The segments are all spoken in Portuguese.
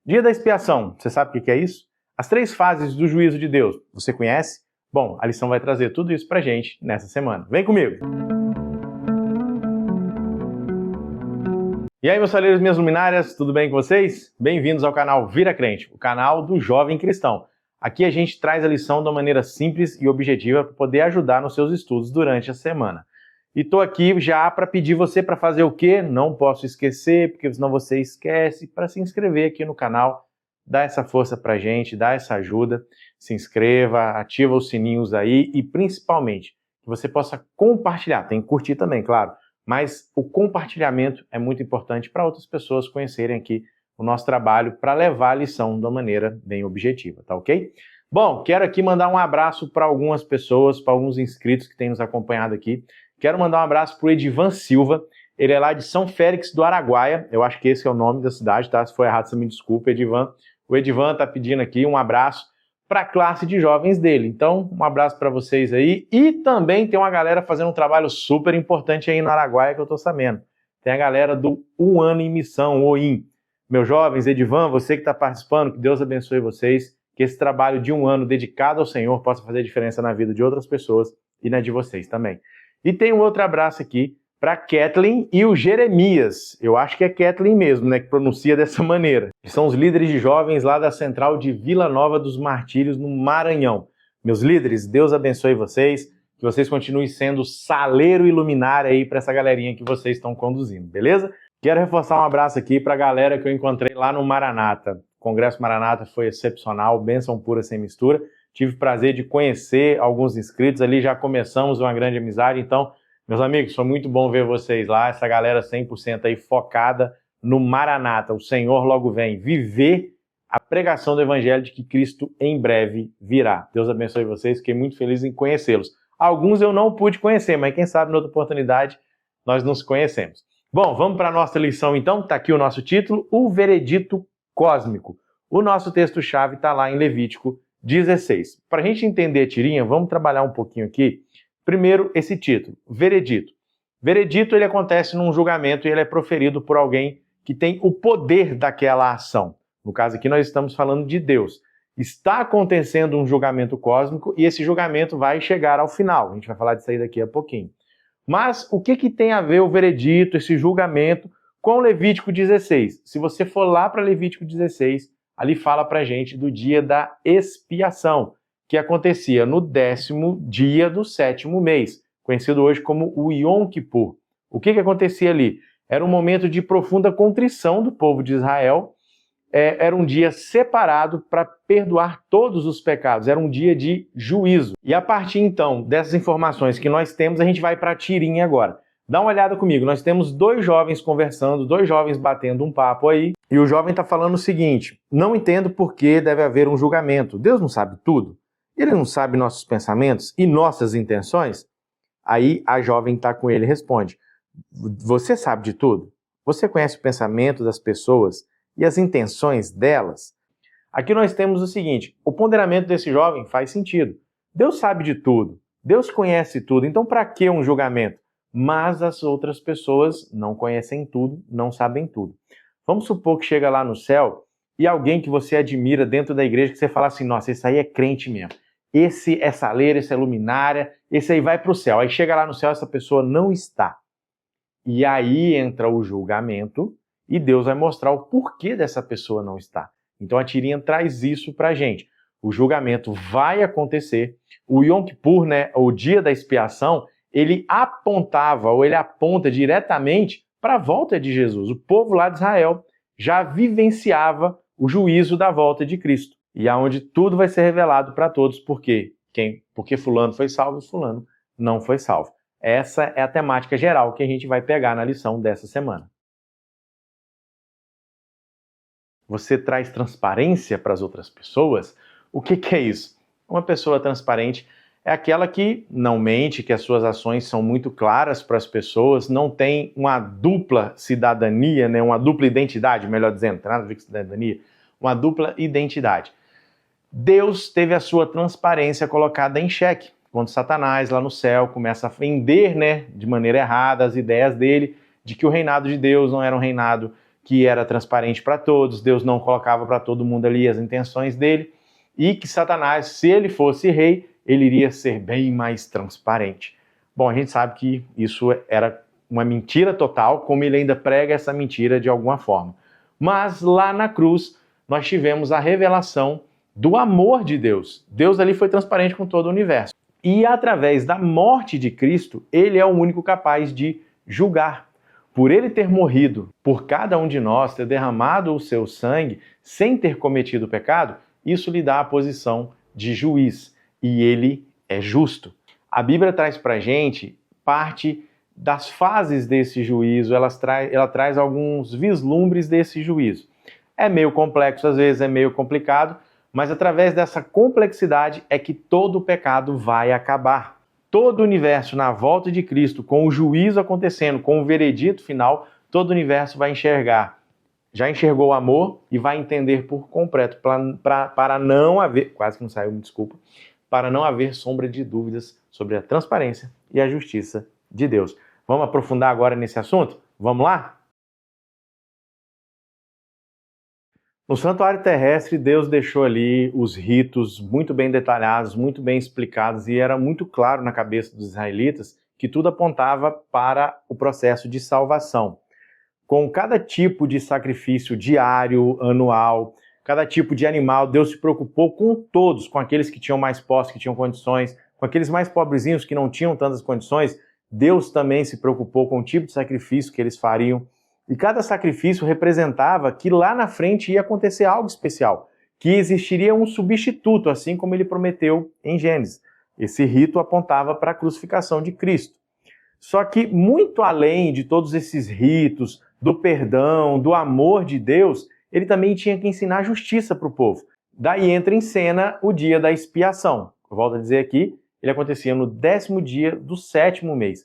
Dia da expiação, você sabe o que é isso? As 3 fases do juízo de Deus, você conhece? Bom, a lição vai trazer tudo isso pra gente nessa semana. Vem comigo! E aí, meus saleiros, minhas luminárias, tudo bem com vocês? Bem-vindos ao canal Vira Crente, o canal do jovem cristão. Aqui a gente traz a lição de uma maneira simples e objetiva para poder ajudar nos seus estudos durante a semana. E tô aqui já para pedir você para fazer o quê? Não posso esquecer, porque senão você esquece, para se inscrever aqui no canal, dá essa força pra gente, dá essa ajuda, se inscreva, ativa os sininhos aí e principalmente que você possa compartilhar, tem que curtir também, claro, mas o compartilhamento é muito importante para outras pessoas conhecerem aqui o nosso trabalho para levar a lição de uma maneira bem objetiva, tá ok? Bom, quero aqui mandar um abraço para algumas pessoas, para alguns inscritos que têm nos acompanhado aqui. Quero mandar um abraço para o Edivan Silva, ele é lá de São Félix do Araguaia, eu acho que esse é o nome da cidade, tá? Se for errado, você me desculpa, Edivan. O Edivan está pedindo aqui um abraço para a classe de jovens dele. Então, um abraço para vocês aí. E também tem uma galera fazendo um trabalho super importante aí no Araguaia que eu estou sabendo. Tem a galera do Um Ano em Missão, o OIM. Meus jovens, Edivan, você que está participando, que Deus abençoe vocês, que esse trabalho de 1 ano dedicado ao Senhor possa fazer diferença na vida de outras pessoas e na de vocês também. E tem um outro abraço aqui para Kathleen e o Jeremias. Eu acho que é Kathleen mesmo, né, que pronuncia dessa maneira. Eles são os líderes de jovens lá da central de Vila Nova dos Martírios, no Maranhão. Meus líderes, Deus abençoe vocês, que vocês continuem sendo saleiro e luminária aí para essa galerinha que vocês estão conduzindo, beleza? Quero reforçar um abraço aqui para a galera que eu encontrei lá no Maranata. O Congresso Maranata foi excepcional, bênção pura sem mistura. Tive o prazer de conhecer alguns inscritos ali, já começamos uma grande amizade, então, meus amigos, foi muito bom ver vocês lá, essa galera 100% aí focada no Maranata, o Senhor logo vem, viver a pregação do Evangelho de que Cristo em breve virá. Deus abençoe vocês, fiquei muito feliz em conhecê-los. Alguns eu não pude conhecer, mas quem sabe, em outra oportunidade, nós nos conhecemos. Bom, vamos para a nossa lição então, está aqui o nosso título, o Veredito Cósmico. O nosso texto-chave está lá em Levítico 16. Para a gente entender a tirinha, vamos trabalhar um pouquinho aqui. Primeiro, esse título, veredito. Veredito, ele acontece num julgamento e ele é proferido por alguém que tem o poder daquela ação. No caso aqui, nós estamos falando de Deus. Está acontecendo um julgamento cósmico e esse julgamento vai chegar ao final. A gente vai falar disso aí daqui a pouquinho. Mas o que tem a ver o veredito, esse julgamento, com Levítico 16? Se você for lá para Levítico 16, ali fala pra gente do dia da expiação, que acontecia no 10º dia do 7º mês, conhecido hoje como o Yom Kippur. O que acontecia ali? Era um momento de profunda contrição do povo de Israel, era um dia separado para perdoar todos os pecados, era um dia de juízo. E a partir então dessas informações que nós temos, a gente vai para a tirinha agora. Dá uma olhada comigo, nós temos 2 jovens conversando, 2 jovens batendo um papo aí, e o jovem está falando o seguinte: não entendo por que deve haver um julgamento. Deus não sabe tudo? Ele não sabe nossos pensamentos e nossas intenções? Aí a jovem está com ele e responde: você sabe de tudo? Você conhece o pensamento das pessoas e as intenções delas? Aqui nós temos o seguinte, o ponderamento desse jovem faz sentido. Deus sabe de tudo, Deus conhece tudo, então para que um julgamento? Mas as outras pessoas não conhecem tudo, não sabem tudo. Vamos supor que chega lá no céu e alguém que você admira dentro da igreja, que você fala assim, nossa, esse aí é crente mesmo. Esse é saleiro, esse é luminária, esse aí vai para o céu. Aí chega lá no céu, essa pessoa não está. E aí entra o julgamento e Deus vai mostrar o porquê dessa pessoa não está. Então a tirinha traz isso para a gente. O julgamento vai acontecer. O Yom Kippur, né, o dia da expiação, ele apontava, ou ele aponta diretamente para a volta de Jesus. O povo lá de Israel já vivenciava o juízo da volta de Cristo. E aonde tudo vai ser revelado para todos. Por quê? Porque fulano foi salvo e fulano não foi salvo. Essa é a temática geral que a gente vai pegar na lição dessa semana. Você traz transparência para as outras pessoas? O que é isso? Uma pessoa transparente é aquela que não mente, que as suas ações são muito claras para as pessoas, não tem uma dupla cidadania, né? Uma dupla identidade, melhor dizendo, não tem nada a ver com cidadania, uma dupla identidade. Deus teve a sua transparência colocada em xeque, quando Satanás lá no céu começa a vender, né, de maneira errada as ideias dele, de que o reinado de Deus não era um reinado que era transparente para todos, Deus não colocava para todo mundo ali as intenções dele, e que Satanás, se ele fosse rei, ele iria ser bem mais transparente. Bom, a gente sabe que isso era uma mentira total, como ele ainda prega essa mentira de alguma forma. Mas lá na cruz, nós tivemos a revelação do amor de Deus. Deus ali foi transparente com todo o universo. E através da morte de Cristo, ele é o único capaz de julgar. Por ele ter morrido por cada um de nós, ter derramado o seu sangue, sem ter cometido pecado, isso lhe dá a posição de juiz. E ele é justo. A Bíblia traz para a gente parte das fases desse juízo, ela traz alguns vislumbres desse juízo. É meio complexo, às vezes é meio complicado, mas através dessa complexidade é que todo o pecado vai acabar. Todo o universo na volta de Cristo, com o juízo acontecendo, com o veredito final, todo o universo vai enxergar. Já enxergou o amor e vai entender por completo, para não haver, quase que não saiu, me desculpa, para não haver sombra de dúvidas sobre a transparência e a justiça de Deus. Vamos aprofundar agora nesse assunto? Vamos lá? No santuário terrestre, Deus deixou ali os ritos muito bem detalhados, muito bem explicados, e era muito claro na cabeça dos israelitas que tudo apontava para o processo de salvação. Com cada tipo de sacrifício diário, anual, cada tipo de animal, Deus se preocupou com todos, com aqueles que tinham mais posse, que tinham condições, com aqueles mais pobrezinhos que não tinham tantas condições. Deus também se preocupou com o tipo de sacrifício que eles fariam. E cada sacrifício representava que lá na frente ia acontecer algo especial, que existiria um substituto, assim como ele prometeu em Gênesis. Esse rito apontava para a crucificação de Cristo. Só que muito além de todos esses ritos, do perdão, do amor de Deus, ele também tinha que ensinar justiça para o povo. Daí entra em cena o dia da expiação. Eu volto a dizer aqui, ele acontecia no 10º dia do 7º mês.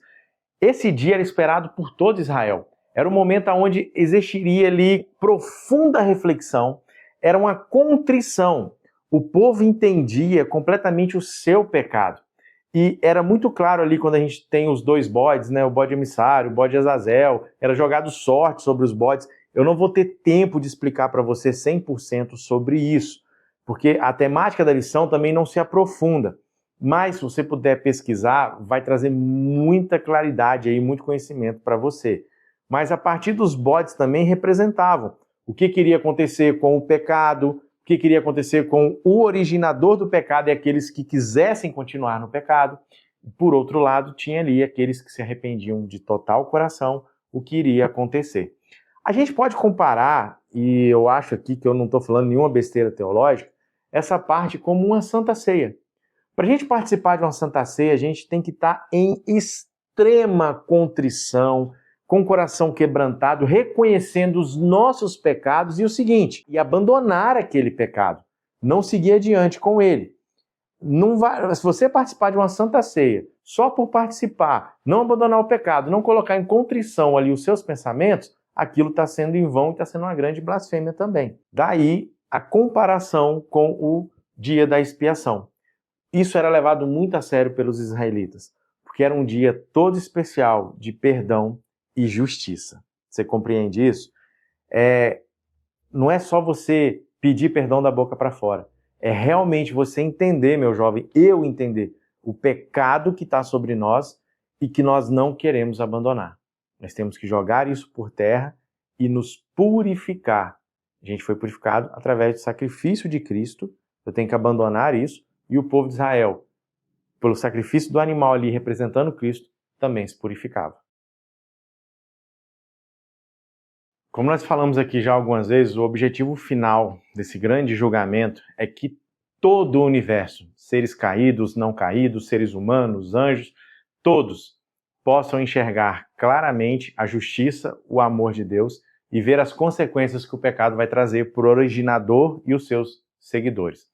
Esse dia era esperado por todo Israel. Era um momento onde existiria ali profunda reflexão, era uma contrição. O povo entendia completamente o seu pecado. E era muito claro ali quando a gente tem os dois bodes, né? O bode emissário, o bode Azazel, era jogado sorte sobre os bodes. Eu não vou ter tempo de explicar para você 100% sobre isso, porque a temática da lição também não se aprofunda. Mas se você puder pesquisar, vai trazer muita claridade aí, muito conhecimento para você. Mas a partir dos bodes também representavam o que iria acontecer com o pecado, o que iria acontecer com o originador do pecado e aqueles que quisessem continuar no pecado. Por outro lado, tinha ali aqueles que se arrependiam de total coração, o que iria acontecer. A gente pode comparar, e eu acho aqui que eu não estou falando nenhuma besteira teológica, essa parte como uma santa ceia. Para a gente participar de uma santa ceia, a gente tem que estar em extrema contrição, com o coração quebrantado, reconhecendo os nossos pecados e o seguinte, e abandonar aquele pecado, não seguir adiante com ele. Não vai, se você participar de uma santa ceia, só por participar, não abandonar o pecado, não colocar em contrição ali os seus pensamentos, aquilo está sendo em vão e está sendo uma grande blasfêmia também. Daí a comparação com o dia da expiação. Isso era levado muito a sério pelos israelitas, porque era um dia todo especial de perdão e justiça. Você compreende isso? Não é só você pedir perdão da boca para fora. É realmente você entender, meu jovem, eu entender o pecado que está sobre nós e que nós não queremos abandonar. Nós temos que jogar isso por terra e nos purificar. A gente foi purificado através do sacrifício de Cristo. Eu tenho que abandonar isso. E o povo de Israel, pelo sacrifício do animal ali representando Cristo, também se purificava. Como nós falamos aqui já algumas vezes, o objetivo final desse grande julgamento é que todo o universo, seres caídos, não caídos, seres humanos, anjos, todos possam enxergar claramente a justiça, o amor de Deus e ver as consequências que o pecado vai trazer para o originador e os seus seguidores.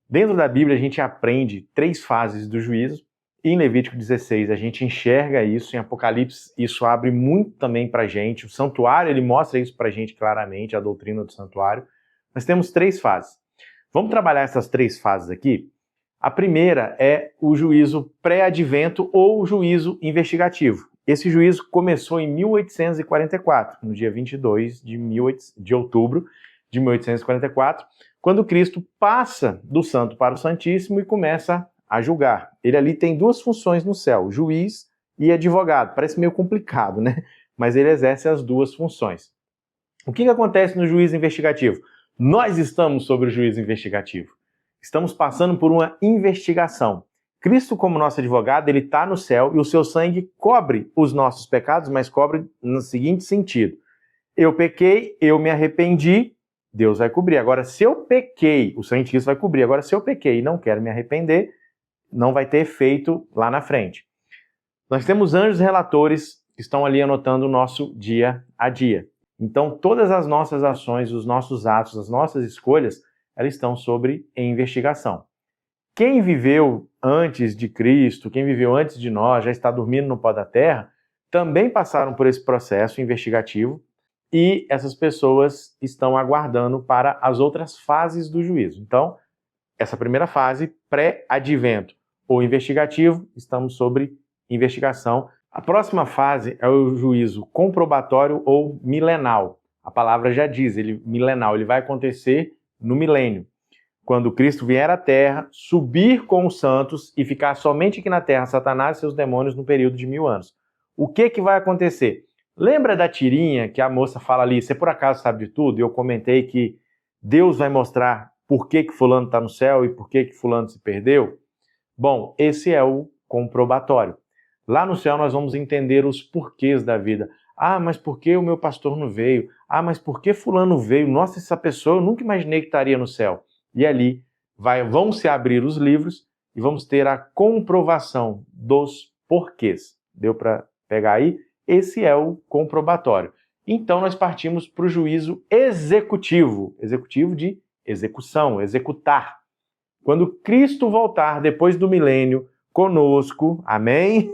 Dentro da Bíblia a gente aprende 3 fases do juízo. Em Levítico 16 a gente enxerga isso, em Apocalipse isso abre muito também para a gente. O santuário ele mostra isso para a gente claramente, a doutrina do santuário. Nós temos 3 fases. Vamos trabalhar essas 3 fases aqui. A primeira é o juízo pré-advento ou o juízo investigativo. Esse juízo começou em 1844, no dia 22 de outubro de 1844, quando Cristo passa do Santo para o Santíssimo e começa a julgar. Ele ali tem duas funções no céu, juiz e advogado. Parece meio complicado, né? Mas ele exerce as duas funções. O que acontece no juízo investigativo? Nós estamos sobre o juízo investigativo. Estamos passando por uma investigação. Cristo, como nosso advogado, ele está no céu e o seu sangue cobre os nossos pecados, mas cobre no seguinte sentido. Eu pequei, eu me arrependi, Deus vai cobrir. Agora, se eu pequei, o sangue de Cristo vai cobrir. Agora, se eu pequei e não quero me arrepender, não vai ter efeito lá na frente. Nós temos anjos relatores que estão ali anotando o nosso dia a dia. Então, todas as nossas ações, os nossos atos, as nossas escolhas, elas estão sobre investigação. Quem viveu antes de Cristo, quem viveu antes de nós, já está dormindo no pó da terra, também passaram por esse processo investigativo e essas pessoas estão aguardando para as outras fases do juízo. Então, essa primeira fase, pré-advento ou investigativo, estamos sobre investigação. A próxima fase é o juízo comprobatório ou milenal. A palavra já diz, milenal, ele vai acontecer no milênio. Quando Cristo vier à Terra, subir com os santos e ficar somente aqui na Terra, Satanás e seus demônios no período de 1000 anos. O que vai acontecer? Lembra da tirinha que a moça fala ali, você por acaso sabe de tudo? Eu comentei que Deus vai mostrar por que fulano está no céu e por que fulano se perdeu? Bom, esse é o comprobatório. Lá no céu nós vamos entender os porquês da vida. Ah, mas por que o meu pastor não veio? Ah, mas por que fulano veio? Nossa, essa pessoa eu nunca imaginei que estaria no céu. E ali vão se abrir os livros e vamos ter a comprovação dos porquês. Deu para pegar aí? Esse é o comprobatório. Então nós partimos para o juízo executivo. Executivo de execução, executar. Quando Cristo voltar depois do milênio conosco, amém?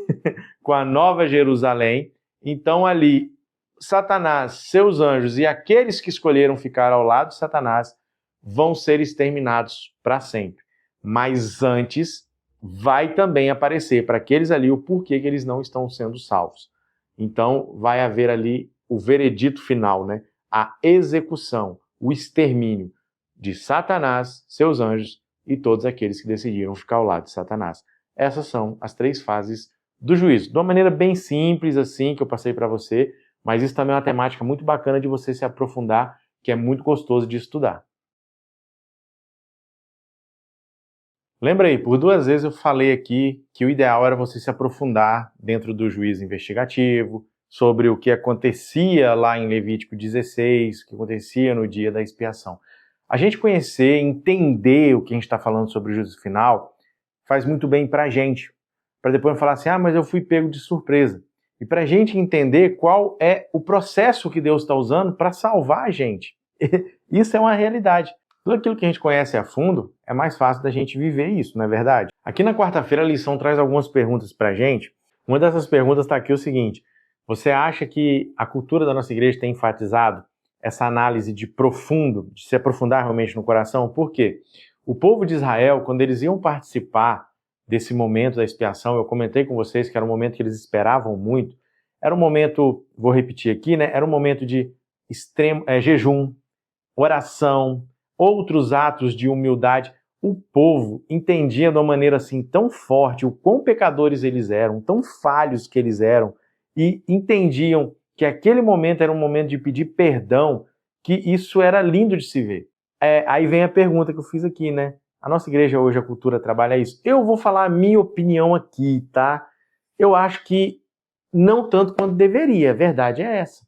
Com a nova Jerusalém, então ali Satanás, seus anjos e aqueles que escolheram ficar ao lado de Satanás vão ser exterminados para sempre. Mas antes vai também aparecer para aqueles ali o porquê que eles não estão sendo salvos. Então vai haver ali o veredito final, né? A execução, o extermínio de Satanás, seus anjos e todos aqueles que decidiram ficar ao lado de Satanás. Essas são as 3 fases do juízo. De uma maneira bem simples assim que eu passei para você, mas isso também é uma temática muito bacana de você se aprofundar, que é muito gostoso de estudar. Lembra aí, por 2 vezes eu falei aqui que o ideal era você se aprofundar dentro do juízo investigativo, sobre o que acontecia lá em Levítico 16, o que acontecia no dia da expiação. A gente conhecer, entender o que a gente está falando sobre o juízo final, faz muito bem para a gente. Para depois falar assim, mas eu fui pego de surpresa. E para a gente entender qual é o processo que Deus está usando para salvar a gente. Isso é uma realidade. Tudo aquilo que a gente conhece a fundo, é mais fácil da gente viver isso, não é verdade? Aqui na quarta-feira a lição traz algumas perguntas pra gente. Uma dessas perguntas está aqui o seguinte: você acha que a cultura da nossa igreja tem enfatizado essa análise de profundo, de se aprofundar realmente no coração? Por quê? O povo de Israel, quando eles iam participar desse momento da expiação, eu comentei com vocês que era um momento que eles esperavam muito, era um momento, vou repetir aqui, né? Era um momento de extremo jejum, oração, outros atos de humildade. O povo entendia de uma maneira assim tão forte o quão pecadores eles eram, tão falhos que eles eram, e entendiam que aquele momento era um momento de pedir perdão, que isso era lindo de se ver. Aí vem a pergunta que eu fiz aqui, né? A nossa igreja hoje, a cultura trabalha isso. Eu vou falar a minha opinião aqui, tá? Eu acho que não tanto quanto deveria, a verdade é essa.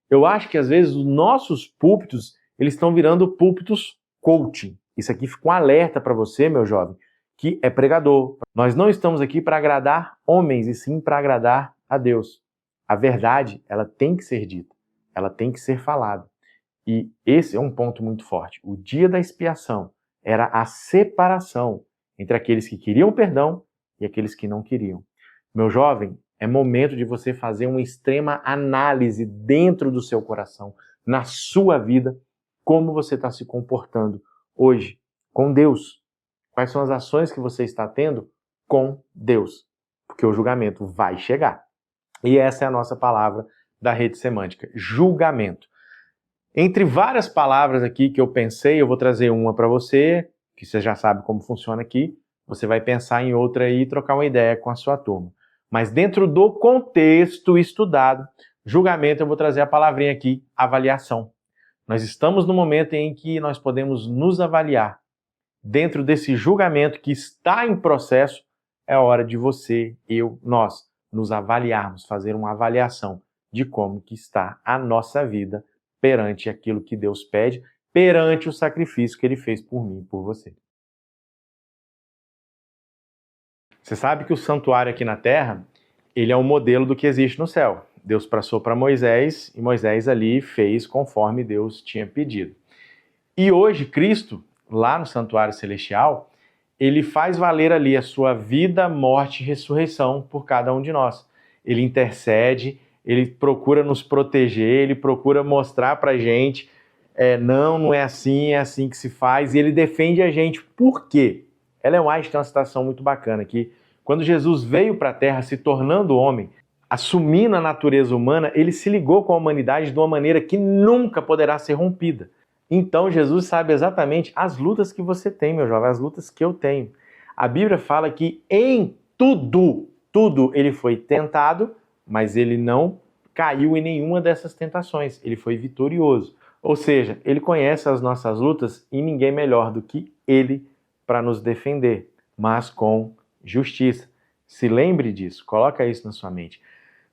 Eu acho que às vezes os nossos púlpitos, eles estão virando púlpitos coaching. Isso aqui fica um alerta para você, meu jovem, que é pregador. Nós não estamos aqui para agradar homens, e sim para agradar a Deus. A verdade, ela tem que ser dita, ela tem que ser falada. E esse é um ponto muito forte. O dia da expiação era a separação entre aqueles que queriam perdão e aqueles que não queriam. Meu jovem, é momento de você fazer uma extrema análise dentro do seu coração, na sua vida, como você está se comportando hoje com Deus. Quais são as ações que você está tendo com Deus? Porque o julgamento vai chegar. E essa é a nossa palavra da rede semântica, julgamento. Entre várias palavras aqui que eu pensei, eu vou trazer uma para você, que você já sabe como funciona aqui, você vai pensar em outra aí e trocar uma ideia com a sua turma. Mas dentro do contexto estudado, julgamento, eu vou trazer a palavrinha aqui, avaliação. Nós estamos no momento em que nós podemos nos avaliar. Dentro desse julgamento que está em processo, é hora de você, eu, nós, nos avaliarmos, fazer uma avaliação de como que está a nossa vida perante aquilo que Deus pede, perante o sacrifício que Ele fez por mim e por você. Você sabe que o santuário aqui na Terra, ele é um modelo do que existe no céu. Deus passou para Moisés e Moisés ali fez conforme Deus tinha pedido. E hoje Cristo, lá no santuário celestial, ele faz valer ali a sua vida, morte e ressurreição por cada um de nós. Ele intercede, ele procura nos proteger, ele procura mostrar para a gente, não é assim que se faz, e ele defende a gente. Por quê? Ellen White tem uma citação muito bacana aqui. Quando Jesus veio para a Terra se tornando homem, assumindo a natureza humana, ele se ligou com a humanidade de uma maneira que nunca poderá ser rompida. Então Jesus sabe exatamente as lutas que você tem, meu jovem, as lutas que eu tenho. A Bíblia fala que em tudo ele foi tentado, mas ele não caiu em nenhuma dessas tentações. Ele foi vitorioso. Ou seja, ele conhece as nossas lutas e ninguém melhor do que ele para nos defender, mas com justiça. Se lembre disso, coloca isso na sua mente.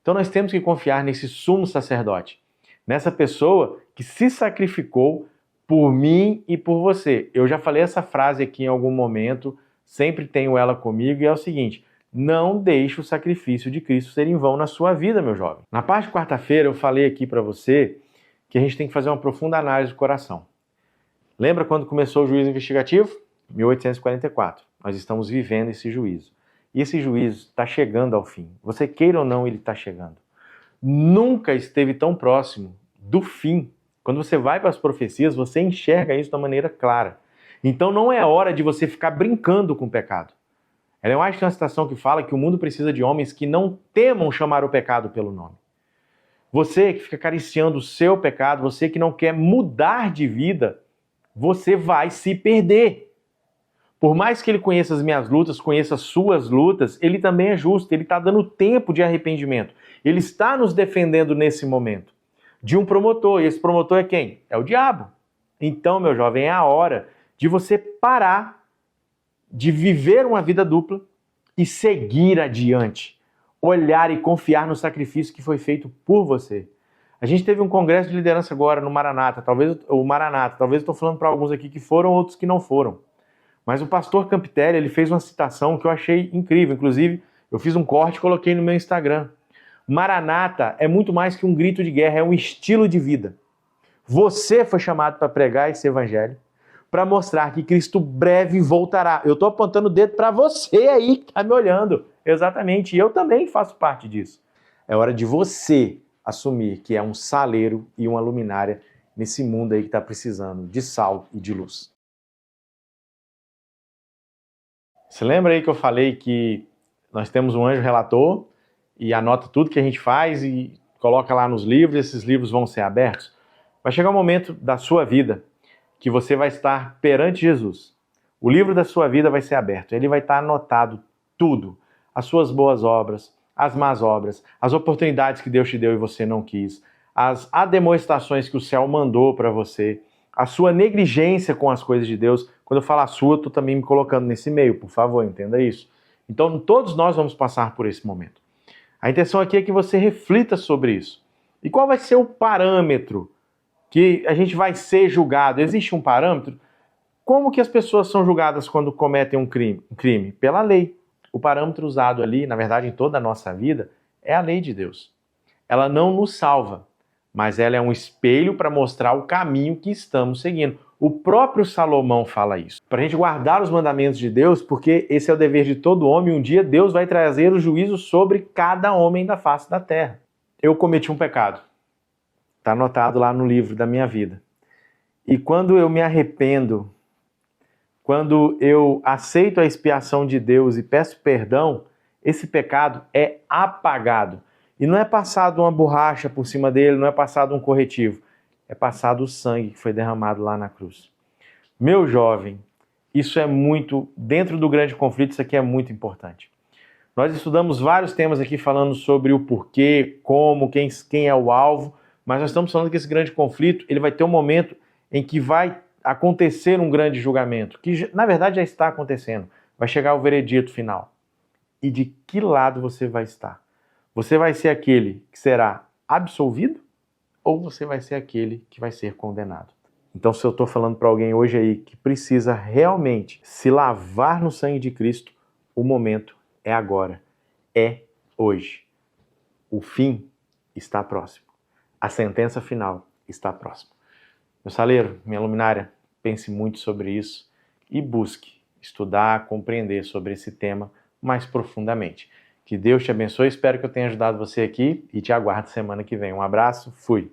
Então nós temos que confiar nesse sumo sacerdote, nessa pessoa que se sacrificou por mim e por você. Eu já falei essa frase aqui em algum momento, sempre tenho ela comigo, e é o seguinte: não deixe o sacrifício de Cristo ser em vão na sua vida, meu jovem. Na parte de quarta-feira eu falei aqui para você que a gente tem que fazer uma profunda análise do coração. Lembra quando começou o juízo investigativo? 1844. Nós estamos vivendo esse juízo. E esse juízo está chegando ao fim. Você queira ou não, ele está chegando. Nunca esteve tão próximo do fim. Quando você vai para as profecias, você enxerga isso de uma maneira clara. Então não é hora de você ficar brincando com o pecado. Ellen White tem uma citação que fala que o mundo precisa de homens que não temam chamar o pecado pelo nome. Você que fica acariciando o seu pecado, você que não quer mudar de vida, você vai se perder. Por mais que ele conheça as minhas lutas, conheça as suas lutas, ele também é justo, ele está dando tempo de arrependimento. Ele está nos defendendo nesse momento de um promotor, e esse promotor é quem? É o diabo. Então, meu jovem, é a hora de você parar de viver uma vida dupla e seguir adiante. Olhar e confiar no sacrifício que foi feito por você. A gente teve um congresso de liderança agora no Maranata, talvez eu estou falando para alguns aqui que foram, outros que não foram. Mas o pastor Campitelli, ele fez uma citação que eu achei incrível. Inclusive, eu fiz um corte e coloquei no meu Instagram. Maranata é muito mais que um grito de guerra, é um estilo de vida. Você foi chamado para pregar esse evangelho, para mostrar que Cristo breve voltará. Eu estou apontando o dedo para você aí que está me olhando. Exatamente, e eu também faço parte disso. É hora de você assumir que é um saleiro e uma luminária nesse mundo aí que está precisando de sal e de luz. Você lembra aí que eu falei que nós temos um anjo relator e anota tudo que a gente faz e coloca lá nos livros, esses livros vão ser abertos? Vai chegar um momento da sua vida que você vai estar perante Jesus. O livro da sua vida vai ser aberto, ele vai estar anotado tudo. As suas boas obras, as más obras, as oportunidades que Deus te deu e você não quis, as ademoestações que o céu mandou para você, a sua negligência com as coisas de Deus. Quando eu falo a sua, eu estou também me colocando nesse meio, por favor, entenda isso. Então, todos nós vamos passar por esse momento. A intenção aqui é que você reflita sobre isso. E qual vai ser o parâmetro que a gente vai ser julgado? Existe um parâmetro? Como que as pessoas são julgadas quando cometem um crime? Pela lei. O parâmetro usado ali, na verdade, em toda a nossa vida, é a lei de Deus. Ela não nos salva, mas ela é um espelho para mostrar o caminho que estamos seguindo. O próprio Salomão fala isso. Para a gente guardar os mandamentos de Deus, porque esse é o dever de todo homem, um dia Deus vai trazer o juízo sobre cada homem da face da terra. Eu cometi um pecado. Está anotado lá no livro da minha vida. E quando eu me arrependo, quando eu aceito a expiação de Deus e peço perdão, esse pecado é apagado. E não é passado uma borracha por cima dele, não é passado um corretivo. É passado o sangue que foi derramado lá na cruz. Meu jovem, isso é muito, dentro do grande conflito, isso aqui é muito importante. Nós estudamos vários temas aqui falando sobre o porquê, como, quem é o alvo, mas nós estamos falando que esse grande conflito, ele vai ter um momento em que vai acontecer um grande julgamento, que na verdade já está acontecendo. Vai chegar o veredito final. E de que lado você vai estar? Você vai ser aquele que será absolvido ou você vai ser aquele que vai ser condenado? Então, se eu estou falando para alguém hoje aí que precisa realmente se lavar no sangue de Cristo, o momento é agora, é hoje. O fim está próximo. A sentença final está próxima. Meu saleiro, minha luminária, pense muito sobre isso e busque estudar, compreender sobre esse tema mais profundamente. Que Deus te abençoe, espero que eu tenha ajudado você aqui e te aguardo semana que vem. Um abraço, fui!